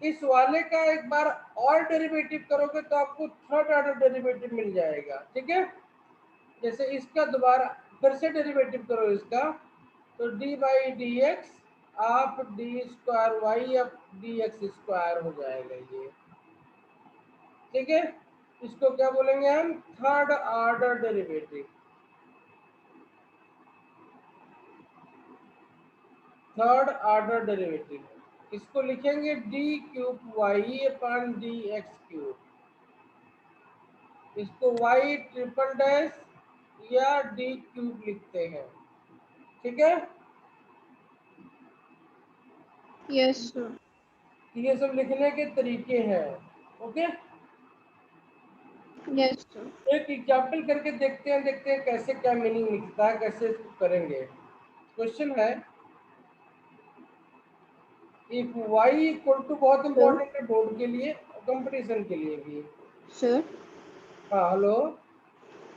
इस वाले का एक बार और डेरिवेटिव करोगे तो आपको थर्ड ऑर्डर डेरिवेटिव मिल जाएगा, ठीक है। जैसे इसका दोबारा फिर से डेरिवेटिव करो इसका, तो डी बाई डी एक्स आप डी स्क्वायर वाई अब डी एक्स स्क्वायर हो जाएगा ये, ठीक है। इसको क्या बोलेंगे हम, third order derivative, third order derivative. इसको लिखेंगे d cube y upon d x cube, इसको वाई ट्रिपल डैश या डी क्यूब लिखते हैं, ठीक है।
Yes sir.
ये सब लिखने के तरीके हैं, ओके।
Yes sir.
एक एग्जाम्पल करके देखते हैं कैसे क्या मीनिंग निकलता है, कैसे इसको करेंगे। क्वेश्चन है इफ वाई इक्वल टू, बहुत इंपॉर्टेंट है बोर्ड के लिए और कंपटीशन के लिए भी।
सर
हाँ हेलो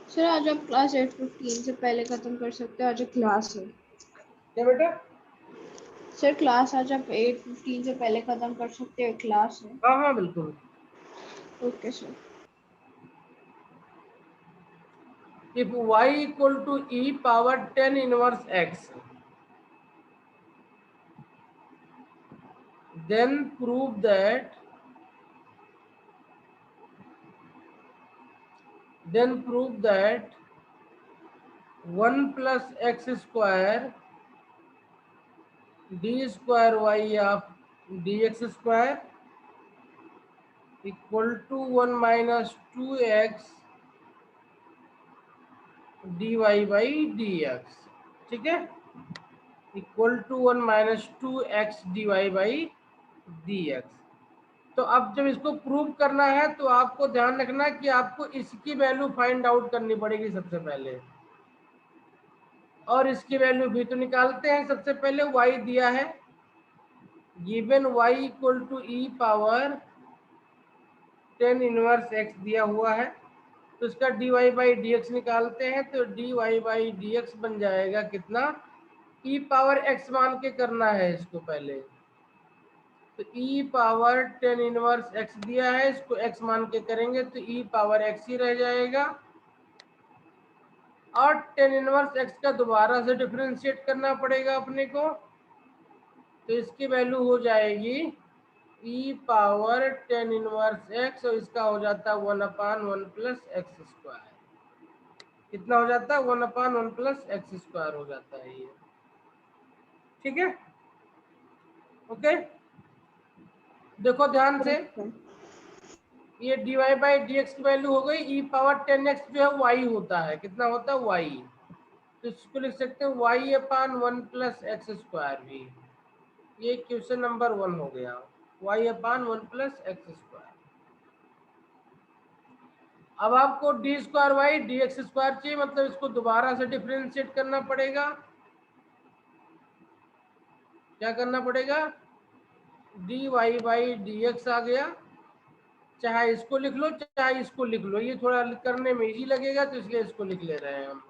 सर आज आप क्लास 8:15 से पहले खत्म कर सकते हो, आज क्लास है।
क्या बेटा?
सर क्लास आज आप 8:15 से पहले खत्म कर सकते हो, क्लास है।
हाँ हाँ बिल्कुल।
Okay sir.
If y equal to e power 10 inverse x, then prove that 1 plus x square d square y of dx square equal to 1 minus 2x dy by dx, ठीक है, equal to 1 minus 2x dy by dx। तो अब जब इसको प्रूव करना है तो आपको ध्यान रखना कि आपको इसकी वैल्यू फाइंड आउट करनी पड़ेगी सबसे पहले, और इसकी वैल्यू भी तो निकालते हैं। सबसे पहले y दिया है, given y equal to e power 10 inverse x दिया हुआ है, तो इसका dy बाई dx निकालते हैं। तो dy बाई dx बन जाएगा कितना, e पावर x मान के करना है इसको पहले, तो e पावर 10 इनवर्स x दिया है, इसको x मान के करेंगे तो e पावर x ही रह जाएगा, और 10 इनवर्स x का दोबारा से डिफरेंशिएट करना पड़ेगा अपने को, तो इसकी वैल्यू हो जाएगी e पावर 10 इनवर्स x, और इसका हो जाता है 1/1 प्लस एक्स स्क्वायर। कितना हो जाता है, 1/1 प्लस एक्स स्क्वायर हो जाता है ये, ठीक है। ओके देखो ध्यान से, ये dy बाई dx की वैल्यू हो गई, e पावर 10x जो है y होता है, कितना होता है y, तो इसको लिख सकते हैं y/1 प्लस एक्स स्क्वायर भी, ये क्वेश्चन नंबर 1 हो गया, y/1 प्लस एक्स स्क्वायर। अब आपको d square y d x square चाहिए, मतलब इसको दोबारा से डिफरेंशिएट करना पड़ेगा। क्या करना पड़ेगा, D Y by D X आ गया, चाहे इसको लिख लो चाहे इसको लिख लो, ये थोड़ा करने में इजी लगेगा तो इसलिए इसको लिख ले रहे हैं हम।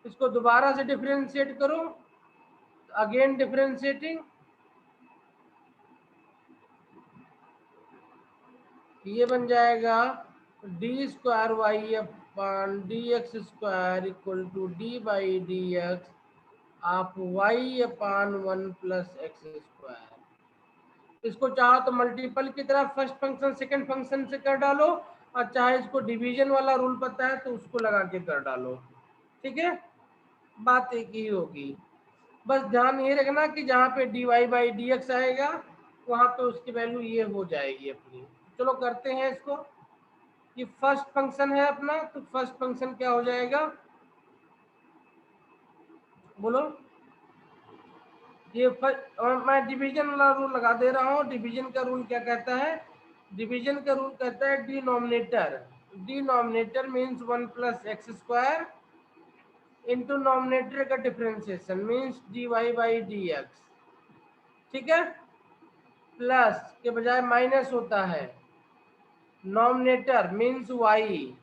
इसको दोबारा से डिफरेंशिएट करो, अगेन डिफरेंशिएटिंग, ये बन जाएगा d square y upon d x square equal to d by D x आप y/1 प्लस एक्स स्क्वायर। इसको चाहो तो मल्टीपल की तरह फर्स्ट फंक्शन सेकंड फंक्शन से कर डालो, और चाहे इसको डिवीजन वाला रूल पता है तो उसको लगा के कर डालो, ठीक है, बात एक ही होगी। बस ध्यान ये रखना कि जहाँ पे dy बाई डी एक्स आएगा वहाँ पे उसकी वैल्यू ये हो जाएगी अपनी। चलो करते हैं इसको, ये फर्स्ट फंक्शन है अपना, तो फर्स्ट फंक्शन क्या हो जाएगा बोलो, ये मैं डिवीजन वाला रूल लगा दे रहा हूँ। डिवीजन का रूल क्या कहता है, डिवीजन का रूल कहता है denominator, denominator means 1 plus x square into numerator का differentiation means D Y by D x, ठीक है, प्लस के बजाय माइनस होता है, numerator means y,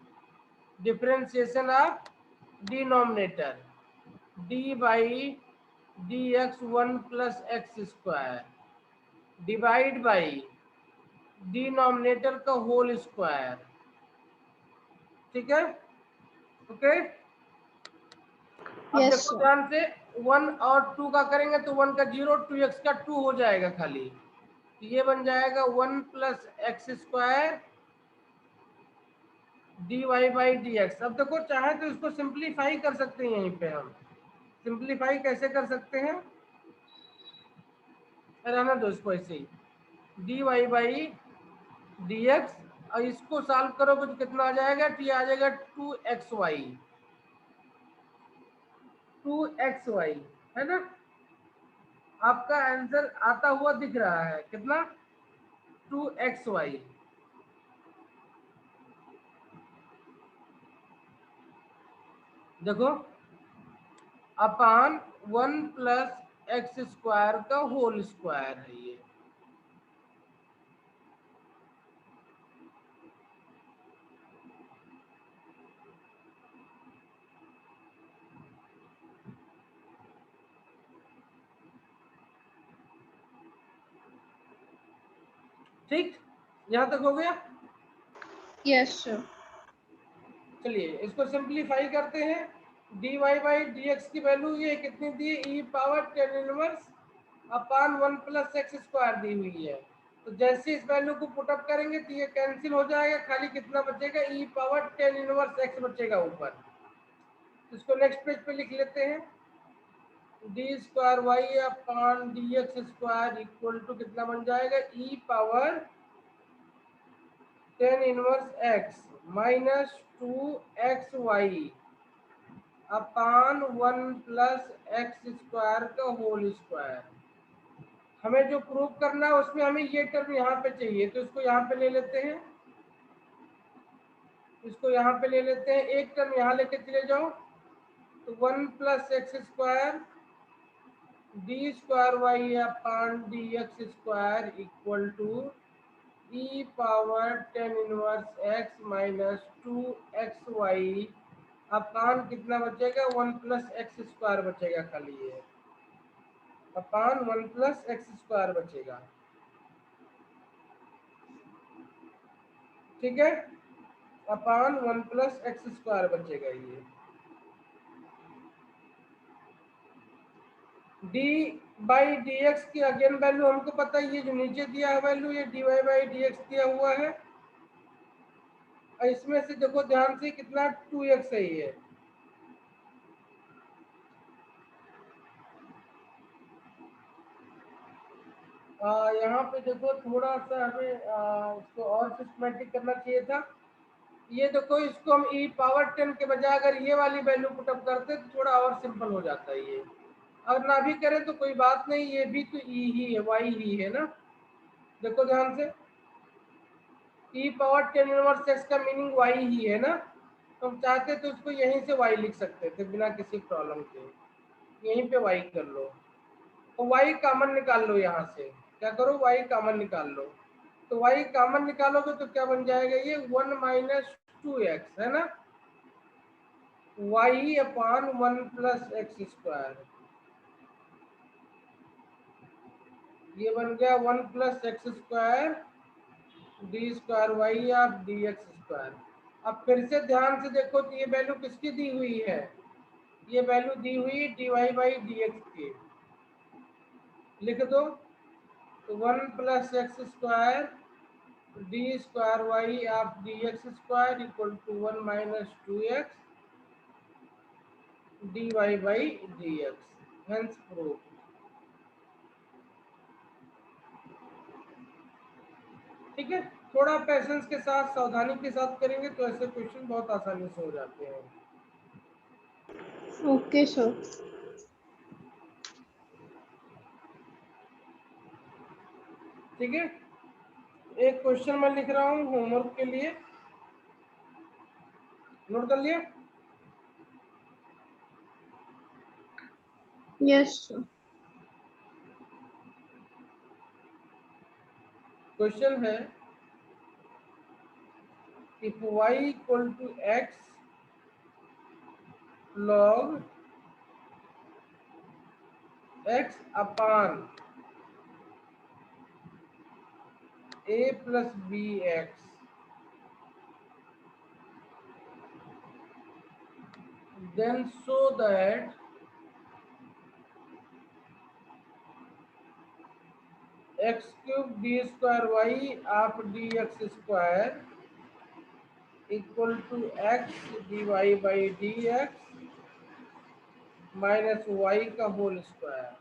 differentiation of denominator, D by D X 1 plus x square divide by denominator का होल स्क्वायर। ठीक है, ओके। अब
यस
देखो
सर।
ध्यान से, 1 और 2 का करेंगे तो 1 का 0, 2x का 2 हो जाएगा खाली, तो ये बन जाएगा 1 plus x square d Y by D x. अब देखो चाहे तो इसको सिंप्लीफाई कर सकते हैं, यहीं पे हम सिंप्लीफाई कैसे कर सकते हैं, रहना दो इसको ऐसे ही, D Y by D X, और इसको सॉल्व करोगे तो कितना आ जाएगा, टी आ जाएगा 2xy, 2xy है ना। आपका आंसर आता हुआ दिख रहा है कितना, 2xy। देखो अपान 1 प्लस एक्स स्क्वायर का होल स्क्वायर है ये। ठीक, यहां तक हो गया।
Yes sir.
चलिए इसको सिंप्लीफाई करते हैं, d Y by D x की वैल्यू ये कितनी दी, e power 10 inverse upon 1 plus x square दी हुई है। तो जैसे इस वैल्यू को पुटअप करेंगे तो ये कैंसिल हो जाएगा, खाली कितना बचेगा, ई पावर 10 इनवर्स एक्स बचेगा ऊपर। इसको नेक्स्ट पेज पे लिख लेते हैं, D square Y upon D x square equal to कितना बन जाएगा, E power 10 inverse x minus 2xy upon 1 plus x square का होल स्क्वायर। हमें जो प्रूव करना है उसमें हमें ये टर्म यहाँ पे चाहिए, तो इसको यहाँ पे ले लेते हैं, इसको यहाँ पे ले लेते हैं, एक टर्म यहाँ लेके चले जाओ, तो 1 plus x square d square Y upon D x square equal to e power 10 inverse x minus 2xy upon कितना बचेगा, 1 प्लस एक्स स्क्वायर बचेगा खाली, ये अपान 1 प्लस एक्स स्क्वायर बचेगा। ठीक है, अपान 1 प्लस एक्स स्क्वायर बचेगा ये। डी बाई डी एक्स की अगेन वैल्यू हमको पता है, ये जो नीचे दिया है वैल्यू, ये D Y by D x दिया हुआ है, और इसमें से देखो ध्यान से कितना 2x है ये। यहाँ पे देखो थोड़ा सा हमें इसको और सिस्टमेटिक करना चाहिए था। ये देखो इसको हम ई पावर 10 के बजाय अगर ये वाली वैल्यू पुटअप करते तो थोड़ा और सिंपल हो जाता है ये। अगर ना भी करें तो कोई बात नहीं, ये भी तो ई ही है, वाई ही है ना। देखो ध्यान से, ई पावर 10 इनवर्स एक्स का मीनिंग वाई ही है ना, तो हम चाहते तो इसको यहीं से वाई लिख सकते थे बिना किसी प्रॉब्लम के, यहीं पे वाई कर लो, तो वाई कॉमन निकाल लो यहाँ से, क्या करो वाई कॉमन निकाल लो, तो वाई कॉमन निकालोगे तो क्या बन जाएगा, ये 1 माइनस 2x है ना, y upon 1 plus x square, ये बन गया 1 plus x square d square y of d x square. अब फिर से ध्यान से देखो तो ये वैल्यू किसकी दी हुई है, ये वैल्यू दी हुई d Y by D x की, लिख दो, तो 1 plus x square d square y of d x square equal to 1 minus 2x d Y by D x, hence prove. ठीक है, थोड़ा पेशेंस के साथ सावधानी के साथ करेंगे तो ऐसे क्वेश्चन बहुत आसानी से हो जाते हैं।
Okay sir.
ठीक है, एक क्वेश्चन मैं लिख रहा हूँ होमवर्क के लिए, नोट कर लिया।
Yes sir.
क्वेश्चन है if y equal to x log x upon a plus bx, then show that x cube d square y of dx square equal to x dy by dx minus y का होल स्क्वायर।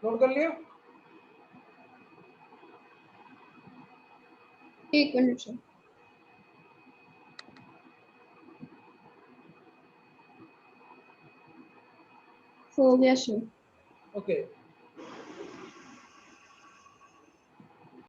नोट कर लिया?
एक मिनट सर। हो गया सर।
ओके